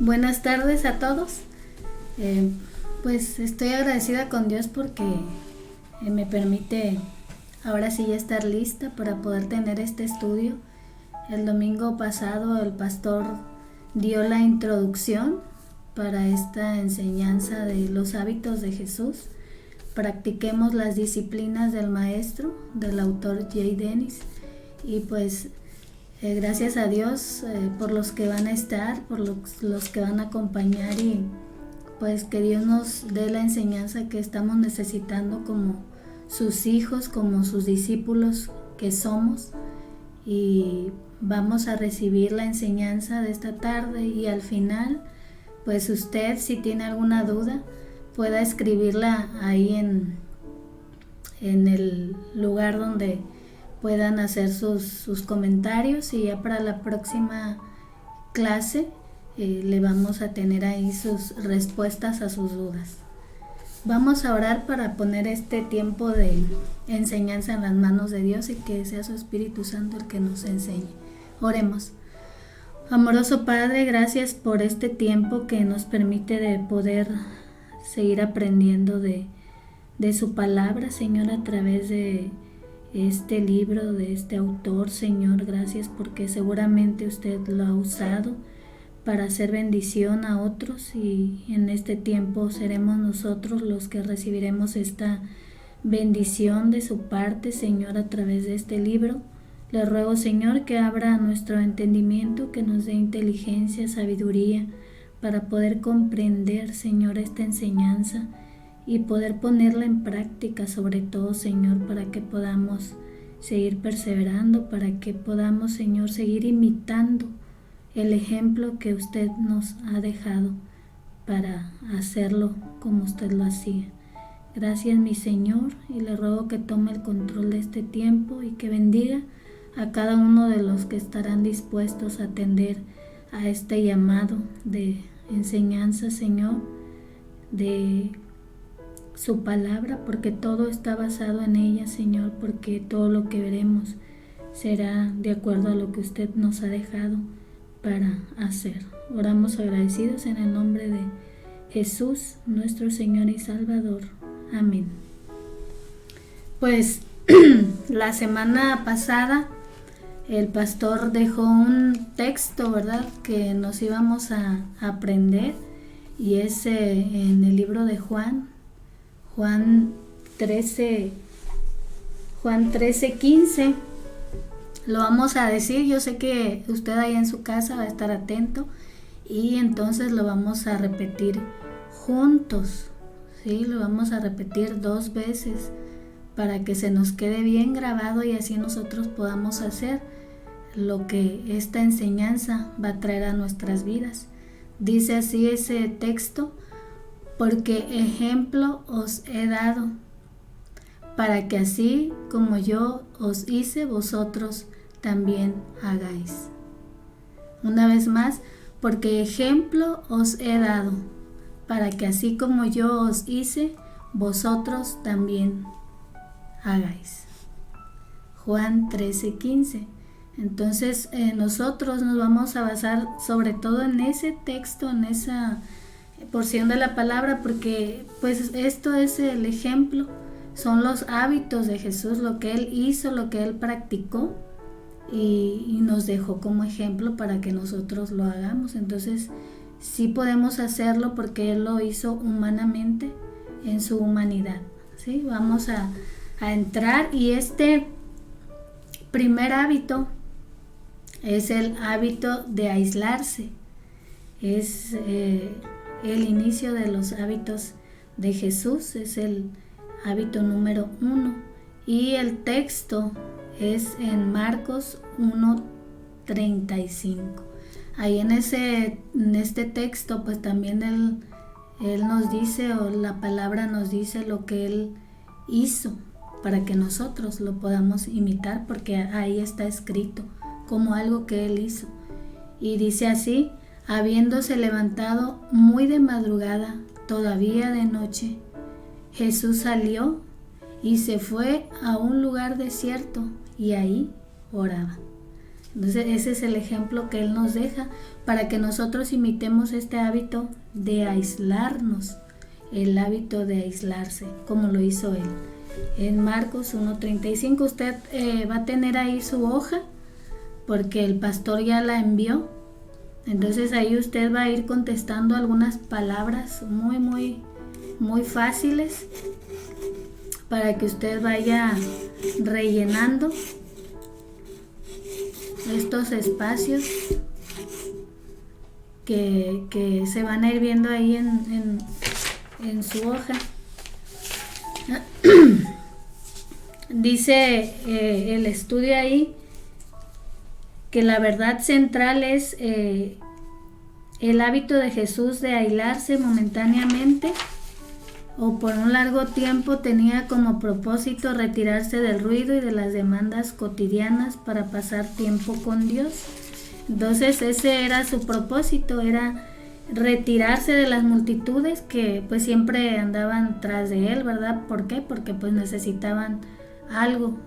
Buenas tardes a todos. Pues estoy agradecida con Dios porque me permite ahora sí ya estar lista para poder tener este estudio. El domingo pasado el pastor dio la introducción para esta enseñanza de los hábitos de Jesús. Practiquemos las disciplinas del maestro, del autor Jay Dennis. Y pues gracias a Dios por los que van a estar, por los que van a acompañar, y pues que Dios nos dé la enseñanza que estamos necesitando como sus hijos, como sus discípulos que somos. Y vamos a recibir la enseñanza de esta tarde, y al final pues usted, si tiene alguna duda, pueda escribirla ahí en el lugar donde puedan hacer sus comentarios, y ya para la próxima clase le vamos a tener ahí sus respuestas a sus dudas. Vamos a orar para poner este tiempo de enseñanza en las manos de Dios y que sea su Espíritu Santo el que nos enseñe. Oremos. Amoroso Padre, gracias por este tiempo que nos permite de poder seguir aprendiendo de su palabra, Señor, a través de este libro, de este autor, Señor. Gracias porque seguramente usted lo ha usado para hacer bendición a otros, y en este tiempo seremos nosotros los que recibiremos esta bendición de su parte, Señor, a través de este libro. Le ruego, Señor, que abra nuestro entendimiento, que nos dé inteligencia, sabiduría, para poder comprender, Señor, esta enseñanza y poder ponerla en práctica, sobre todo, Señor, para que podamos seguir perseverando, para que podamos, Señor, seguir imitando el ejemplo que usted nos ha dejado para hacerlo como usted lo hacía. Gracias, mi Señor, y le ruego que tome el control de este tiempo y que bendiga a cada uno de los que estarán dispuestos a atender a este llamado de enseñanza, Señor, de su palabra, porque todo está basado en ella, Señor, porque todo lo que veremos será de acuerdo a lo que usted nos ha dejado para hacer. Oramos agradecidos en el nombre de Jesús, nuestro Señor y Salvador. Amén. Pues la semana pasada el pastor dejó un texto, ¿verdad?, que nos íbamos a aprender, y es en el libro de Juan 13:15. Lo vamos a decir, yo sé que usted ahí en su casa va a estar atento, y entonces lo vamos a repetir juntos, ¿sí? Lo vamos a repetir 2 veces para que se nos quede bien grabado, y así nosotros podamos hacer lo que esta enseñanza va a traer a nuestras vidas. Dice así ese texto: porque ejemplo os he dado, para que así como yo os hice, vosotros también hagáis. Una vez más, porque ejemplo os he dado, para que así como yo os hice, vosotros también hagáis. Juan 13:15. Entonces nosotros nos vamos a basar sobre todo en ese texto, en esa porción de la palabra, porque pues esto es el ejemplo, son los hábitos de Jesús, lo que Él hizo, lo que Él practicó, y nos dejó como ejemplo para que nosotros lo hagamos. Entonces sí podemos hacerlo porque Él lo hizo humanamente, en su humanidad, ¿sí? Vamos a entrar, y este primer hábito es el hábito de aislarse. Es el inicio de los hábitos de Jesús, es el hábito número 1, y el texto es en Marcos 1:35. Ahí en este texto pues también él nos dice, o la palabra nos dice lo que Él hizo para que nosotros lo podamos imitar, porque ahí está escrito como algo que Él hizo. Y dice así: habiéndose levantado muy de madrugada, todavía de noche, Jesús salió y se fue a un lugar desierto, y ahí oraba. Entonces ese es el ejemplo que Él nos deja para que nosotros imitemos este hábito de aislarnos, el hábito de aislarse, como lo hizo Él. En Marcos 1:35 usted va a tener ahí su hoja porque el pastor ya la envió. Entonces ahí usted va a ir contestando algunas palabras muy fáciles para que usted vaya rellenando estos espacios que se van a ir viendo ahí en su hoja. Dice el estudio ahí que la verdad central es el hábito de Jesús de aislarse momentáneamente o por un largo tiempo tenía como propósito retirarse del ruido y de las demandas cotidianas para pasar tiempo con Dios. Entonces ese era su propósito, era retirarse de las multitudes que pues siempre andaban tras de él, ¿verdad? ¿Por qué? Porque pues necesitaban algo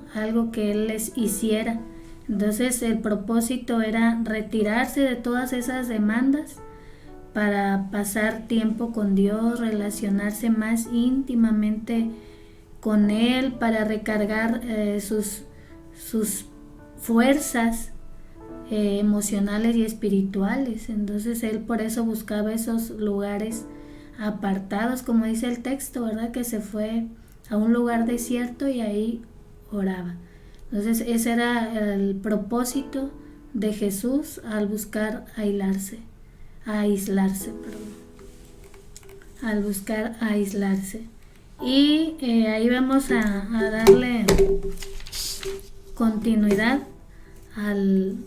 que él les hiciera. Entonces el propósito era retirarse de todas esas demandas para pasar tiempo con Dios, relacionarse más íntimamente con Él, para recargar sus fuerzas emocionales y espirituales. Entonces Él por eso buscaba esos lugares apartados, como dice el texto, ¿verdad? Que se fue a un lugar desierto y ahí oraba. Entonces ese era el propósito de Jesús al buscar aislarse. Y ahí vamos a darle continuidad al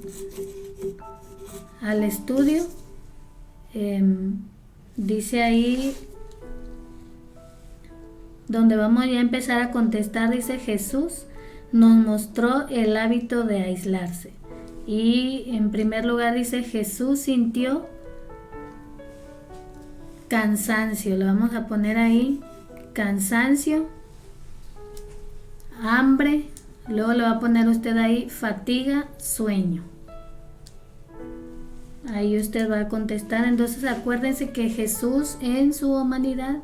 estudio. Dice ahí, donde vamos ya a empezar a contestar, dice: Jesús nos mostró el hábito de aislarse. Y en primer lugar dice: Jesús sintió cansancio. Le vamos a poner ahí cansancio, hambre, luego le va a poner usted ahí fatiga, sueño. Ahí usted va a contestar. Entonces acuérdense que Jesús en su humanidad,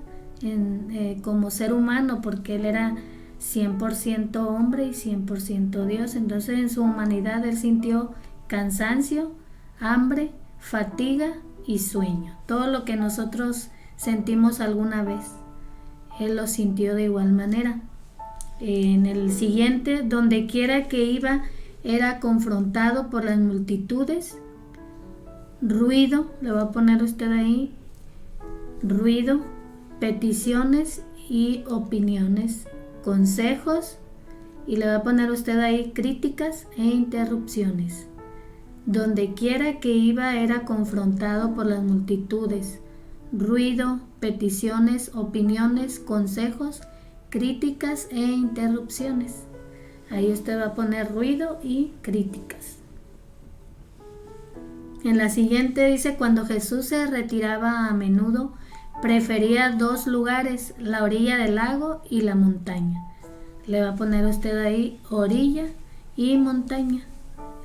como ser humano, porque Él era 100% hombre y 100% Dios, entonces en su humanidad Él sintió cansancio, hambre, fatiga y sueño. Todo lo que nosotros sentimos alguna vez, Él lo sintió de igual manera. En el siguiente, donde quiera que iba, era confrontado por las multitudes. Ruido, le va a poner usted ahí, ruido, peticiones y opiniones, consejos, y le va a poner usted ahí críticas e interrupciones. Donde quiera que iba era confrontado por las multitudes. Ruido, peticiones, opiniones, consejos, críticas e interrupciones. Ahí usted va a poner ruido y críticas. En la siguiente dice: cuando Jesús se retiraba a menudo, prefería dos lugares, la orilla del lago y la montaña. Le va a poner usted ahí orilla y montaña.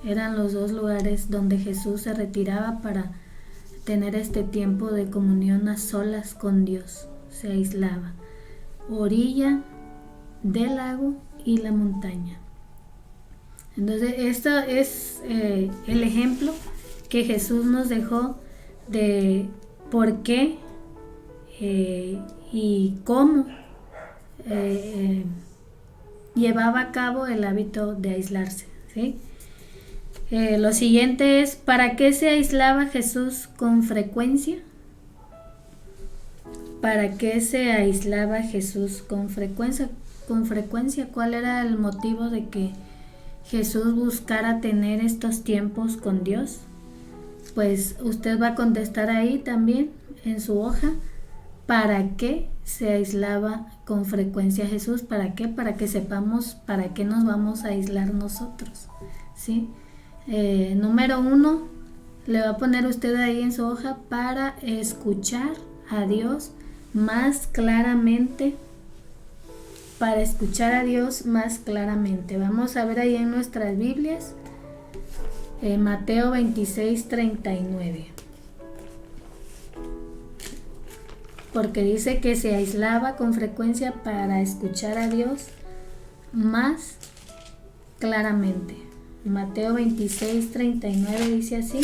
Eran los dos lugares donde Jesús se retiraba para tener este tiempo de comunión a solas con Dios. Se aislaba. Orilla del lago y la montaña. Entonces esto es el ejemplo que Jesús nos dejó de por qué y cómo llevaba a cabo el hábito de aislarse, ¿sí? Lo siguiente es: ¿para qué se aislaba Jesús con frecuencia? ¿Para qué se aislaba Jesús con frecuencia? ¿Cuál era el motivo de que Jesús buscara tener estos tiempos con Dios? Pues usted va a contestar ahí también en su hoja. ¿Para qué se aislaba con frecuencia Jesús? ¿Para qué? Para que sepamos para qué nos vamos a aislar nosotros, ¿sí? Número 1, le va a poner usted ahí en su hoja: para escuchar a Dios más claramente. Para escuchar a Dios más claramente. Vamos a ver ahí en nuestras Biblias, Mateo 26:39. Porque dice que se aislaba con frecuencia para escuchar a Dios más claramente. Mateo 26:39 dice así.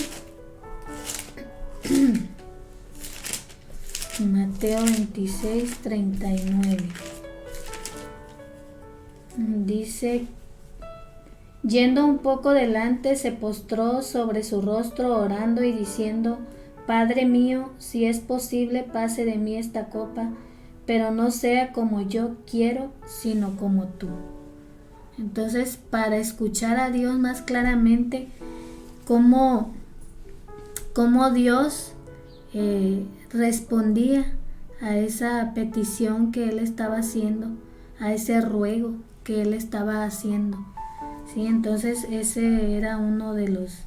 Mateo 26:39 dice: yendo un poco delante, se postró sobre su rostro orando y diciendo: Padre mío, si es posible, pase de mí esta copa, pero no sea como yo quiero, sino como tú. Entonces, para escuchar a Dios más claramente, cómo Dios respondía a esa petición que él estaba haciendo, a ese ruego que él estaba haciendo. ¿Sí? Entonces ese era uno de los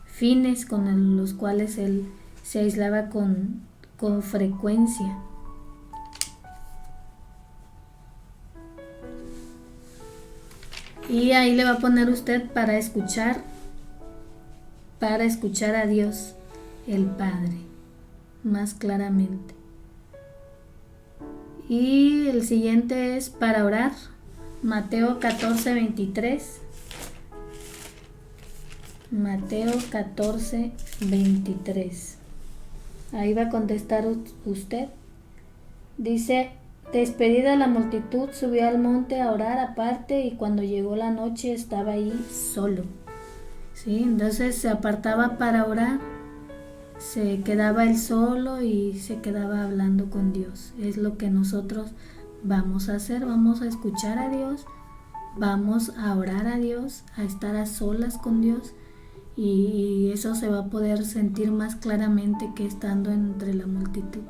fines con los cuales él se aislaba con frecuencia. Y ahí le va a poner usted para escuchar a Dios, el Padre, más claramente. Y el siguiente es para orar, Mateo 14:23. Mateo 14:23. Ahí va a contestar usted. Dice: despedida la multitud, subió al monte a orar aparte, y cuando llegó la noche estaba ahí solo. ¿Sí? Entonces se apartaba para orar, se quedaba él solo y se quedaba hablando con Dios. Es lo que nosotros vamos a hacer, vamos a escuchar a Dios, vamos a orar a Dios, a estar a solas con Dios, y eso se va a poder sentir más claramente que estando entre la multitud.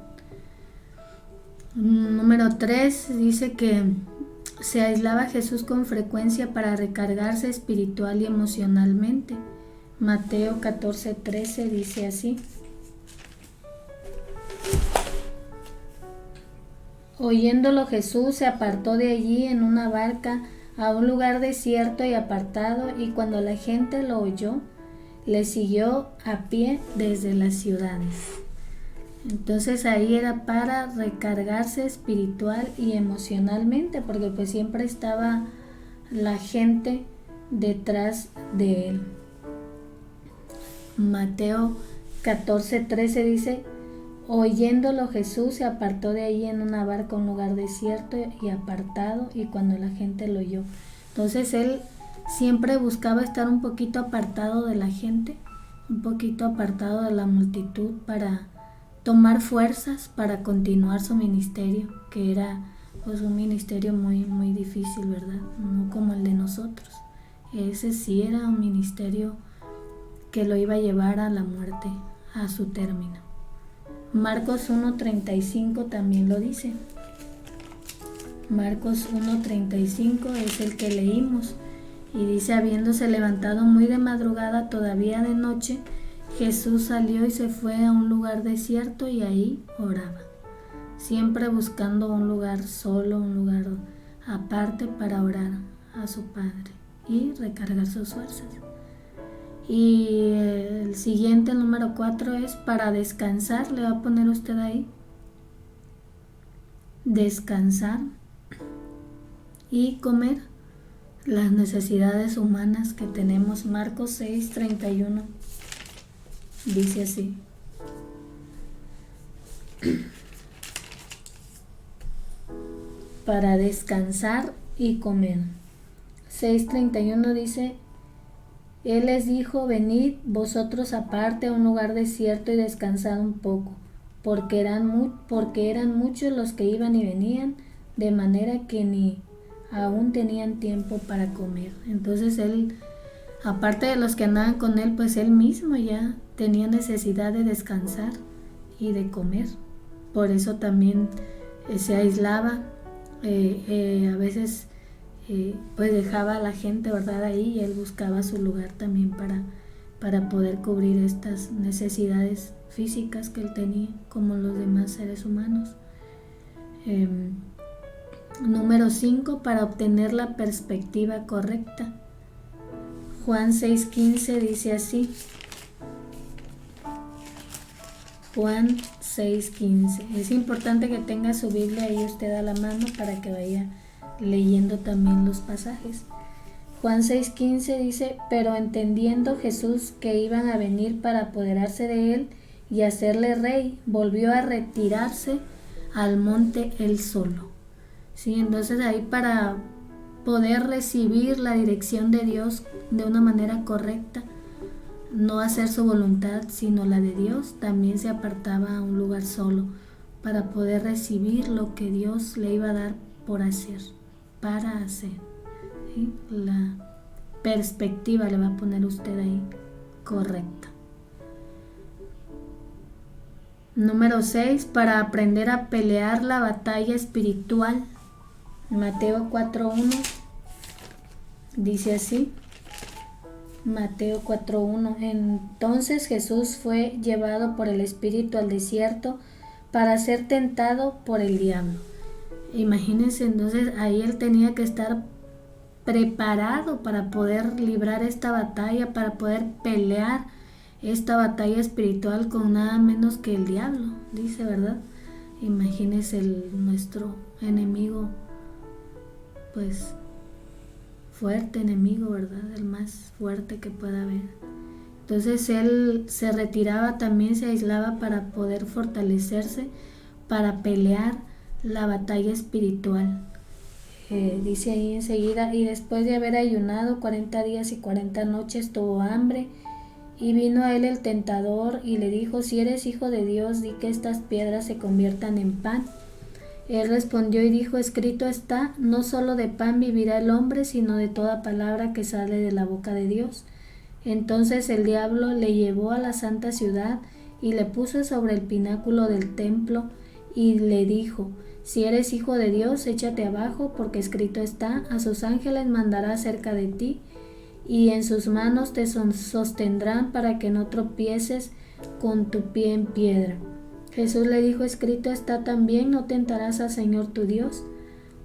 Número 3 dice que se aislaba Jesús con frecuencia para recargarse espiritual y emocionalmente. Mateo 14:13 dice así: oyéndolo Jesús se apartó de allí en una barca a un lugar desierto y apartado, y cuando la gente lo oyó, le siguió a pie desde las ciudades. Entonces ahí era para recargarse espiritual y emocionalmente, porque pues siempre estaba la gente detrás de él. Mateo 14:13 dice: oyéndolo Jesús se apartó de ahí en una barca a un lugar desierto y apartado, y cuando la gente lo oyó. Entonces él siempre buscaba estar un poquito apartado de la gente, un poquito apartado de la multitud, para tomar fuerzas para continuar su ministerio, que era pues un ministerio muy, muy difícil, ¿verdad? No como el de nosotros. Ese sí era un ministerio que lo iba a llevar a la muerte, a su término. Marcos 1:35 también lo dice. Marcos 1:35 es el que leímos, y dice: habiéndose levantado muy de madrugada, todavía de noche, Jesús salió y se fue a un lugar desierto y ahí oraba, siempre buscando un lugar solo, un lugar aparte para orar a su Padre y recargar sus fuerzas. Y el siguiente, número 4, es para descansar. Le va a poner usted ahí: descansar y comer las necesidades humanas que tenemos. Marcos 6:31 dice así: para descansar y comer. 6:31 dice: él les dijo: venid vosotros aparte a un lugar desierto y descansad un poco, porque eran muchos los que iban y venían, de manera que ni aún tenían tiempo para comer. Entonces él, aparte de los que andaban con él, pues él mismo ya tenía necesidad de descansar y de comer. Por eso también se aislaba, a veces pues dejaba a la gente, ¿verdad?, ahí, y él buscaba su lugar también para poder cubrir estas necesidades físicas que él tenía, como los demás seres humanos. Número 5, para obtener la perspectiva correcta. Juan 6:15 dice así. Juan 6:15. Es importante que tenga su Biblia ahí usted a la mano para que vaya leyendo también los pasajes. Juan 6:15 dice: pero entendiendo Jesús que iban a venir para apoderarse de él y hacerle rey, volvió a retirarse al monte él solo. ¿Sí? Entonces ahí, para poder recibir la dirección de Dios de una manera correcta, no hacer su voluntad sino la de Dios, también se apartaba a un lugar solo para poder recibir lo que Dios le iba a dar por hacer, para hacer. ¿Sí? La perspectiva le va a poner usted ahí correcta. Número 6, para aprender a pelear la batalla espiritual. Mateo 4:1 dice así. Mateo 4:1. Entonces Jesús fue llevado por el Espíritu al desierto para ser tentado por el diablo. Imagínense, entonces ahí él tenía que estar preparado para poder librar esta batalla, para poder pelear esta batalla espiritual con nada menos que el diablo, dice, ¿verdad? Imagínense nuestro enemigo, pues fuerte enemigo, ¿verdad? El más fuerte que pueda haber. Entonces él se retiraba también, se aislaba para poder fortalecerse, para pelear la batalla espiritual. Dice ahí enseguida: y después de haber ayunado 40 días y 40 noches tuvo hambre, y vino a él el tentador y le dijo: si eres hijo de Dios, di que estas piedras se conviertan en pan. Él respondió y dijo: escrito está, no solo de pan vivirá el hombre, sino de toda palabra que sale de la boca de Dios. Entonces el diablo le llevó a la santa ciudad y le puso sobre el pináculo del templo y le dijo: si eres hijo de Dios, échate abajo, porque escrito está, a sus ángeles mandará cerca de ti, y en sus manos te sostendrán para que no tropieces con tu pie en piedra. Jesús le dijo: escrito está también, no tentarás al Señor tu Dios.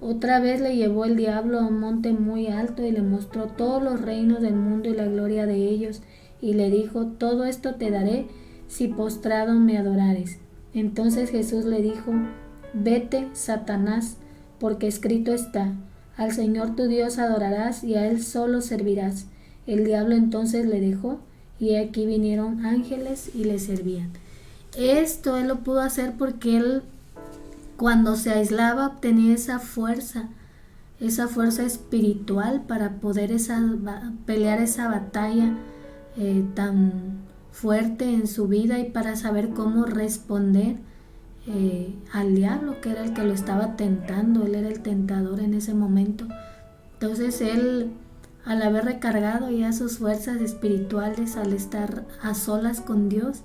Otra vez le llevó el diablo a un monte muy alto y le mostró todos los reinos del mundo y la gloria de ellos, y le dijo: todo esto te daré si postrado me adorares. Entonces Jesús le dijo: vete, Satanás, porque escrito está, al Señor tu Dios adorarás y a Él solo servirás. El diablo entonces le dejó, y aquí vinieron ángeles y le servían. Esto él lo pudo hacer porque él, cuando se aislaba, obtenía esa fuerza espiritual para poder pelear esa batalla tan fuerte en su vida, y para saber cómo responder al diablo, que era el que lo estaba tentando. Él era el tentador en ese momento. Entonces él, al haber recargado ya sus fuerzas espirituales, al estar a solas con Dios,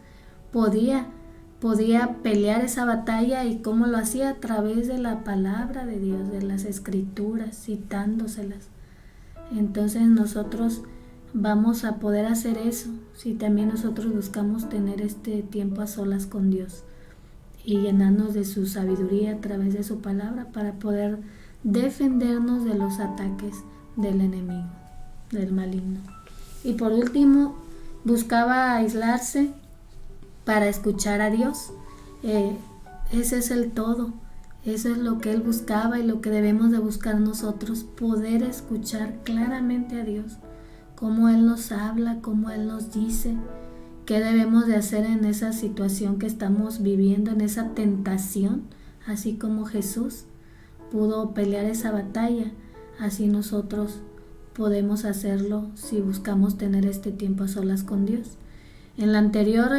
podía pelear esa batalla. ¿Y cómo lo hacía? A través de la palabra de Dios, de las escrituras, citándoselas. Entonces nosotros vamos a poder hacer eso si también nosotros buscamos tener este tiempo a solas con Dios y llenarnos de su sabiduría a través de su palabra, para poder defendernos de los ataques del enemigo, del maligno. Y por último, buscaba aislarse para escuchar a Dios. Ese es el todo. Eso es lo que él buscaba y lo que debemos de buscar nosotros: poder escuchar claramente a Dios, cómo él nos habla, cómo él nos dice qué debemos de hacer en esa situación que estamos viviendo, en esa tentación. Así como Jesús pudo pelear esa batalla, así nosotros podemos hacerlo si buscamos tener este tiempo a solas con Dios. En la anterior,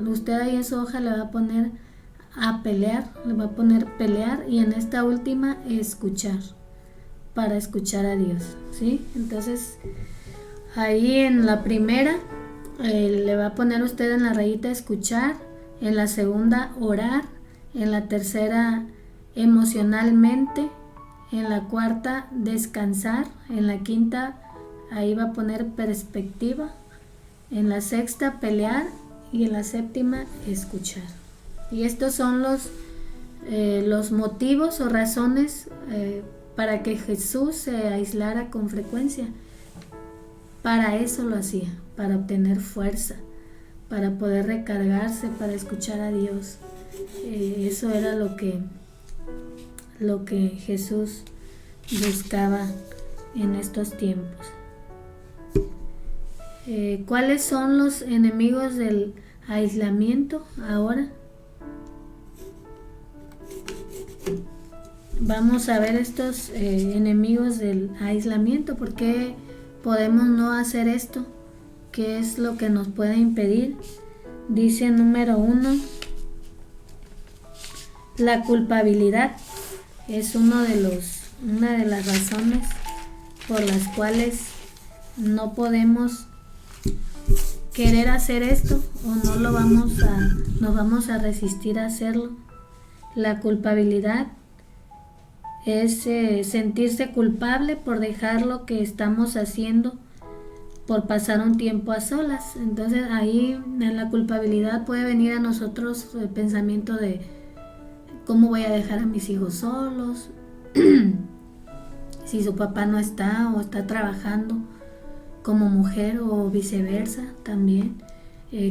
usted ahí en su hoja le va a poner a pelear, le va a poner pelear, y en esta última escuchar, para escuchar a Dios, ¿sí? Entonces ahí en la primera le va a poner usted en la rayita escuchar, en la segunda orar, en la tercera emocionalmente, en la cuarta descansar, en la quinta ahí va a poner perspectiva, en la sexta pelear, y en la séptima escuchar. Y estos son los motivos o razones para que Jesús se aislara con frecuencia, para eso lo hacía, para obtener fuerza, para poder recargarse, para escuchar a Dios. Eso era lo que Jesús buscaba en estos tiempos. ¿Cuáles son los enemigos del aislamiento ahora? Vamos a ver estos enemigos del aislamiento. ¿Por qué podemos no hacer esto? ¿Qué es lo que nos puede impedir? Dice número 1, la culpabilidad es una de las razones por las cuales no podemos querer hacer esto o nos vamos a resistir a hacerlo. La culpabilidad es sentirse culpable por dejar lo que estamos haciendo, por pasar un tiempo a solas. Entonces ahí en la culpabilidad puede venir a nosotros el pensamiento de cómo voy a dejar a mis hijos solos, si su papá no está o está trabajando como mujer o viceversa también.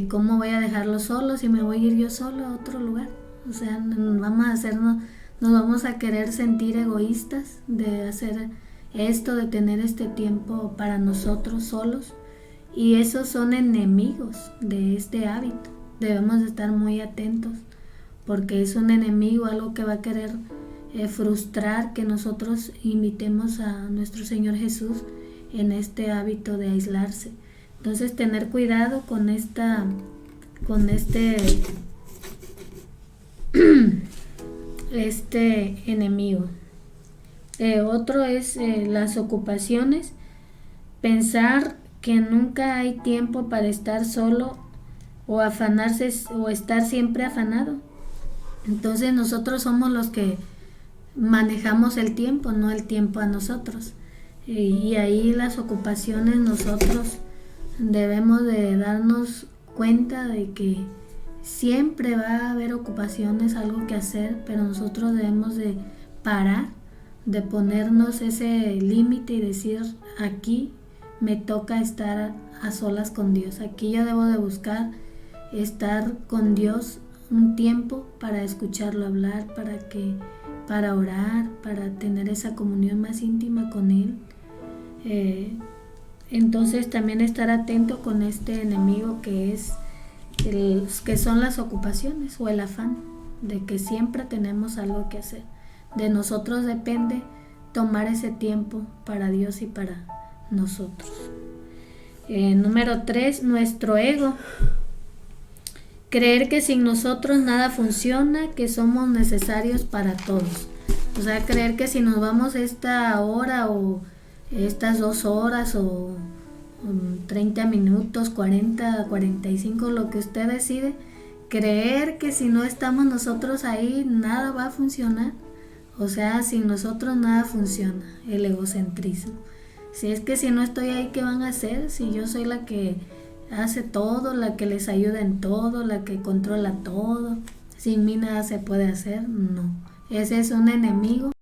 ¿Cómo voy a dejarlos solos y me voy a ir yo solo a otro lugar? O sea, nos vamos a querer sentir egoístas de hacer esto, de tener este tiempo para nosotros solos, y esos son enemigos de este hábito. Debemos de estar muy atentos porque es un enemigo, algo que va a querer frustrar que nosotros imitemos a nuestro Señor Jesús en este hábito de aislarse. Entonces tener cuidado con este enemigo. Otro es las ocupaciones. Pensar que nunca hay tiempo para estar solo o afanarse o estar siempre afanado. Entonces nosotros somos los que manejamos el tiempo, no el tiempo a nosotros. Y ahí las ocupaciones nosotros debemos de darnos cuenta de que siempre va a haber ocupaciones, algo que hacer, pero nosotros debemos de parar, de ponernos ese límite y decir, aquí me toca estar a solas con Dios, aquí yo debo de buscar estar con Dios un tiempo para escucharlo hablar, para orar, para tener esa comunión más íntima con Él. Entonces también estar atento con este enemigo que son las ocupaciones o el afán de que siempre tenemos algo que hacer. De nosotros depende tomar ese tiempo para Dios y para nosotros. Número 3, nuestro ego. Creer que sin nosotros nada funciona, que somos necesarios para todos. O sea, creer que si nos vamos esta hora o estas 2 horas o 30 minutos, 40, 45, lo que usted decide, creer que si no estamos nosotros ahí nada va a funcionar. O sea, sin nosotros nada funciona, el egocentrismo. Si es que si no estoy ahí, ¿qué van a hacer? Si yo soy la que hace todo, la que les ayuda en todo, la que controla todo, sin mí nada se puede hacer. No, ese es un enemigo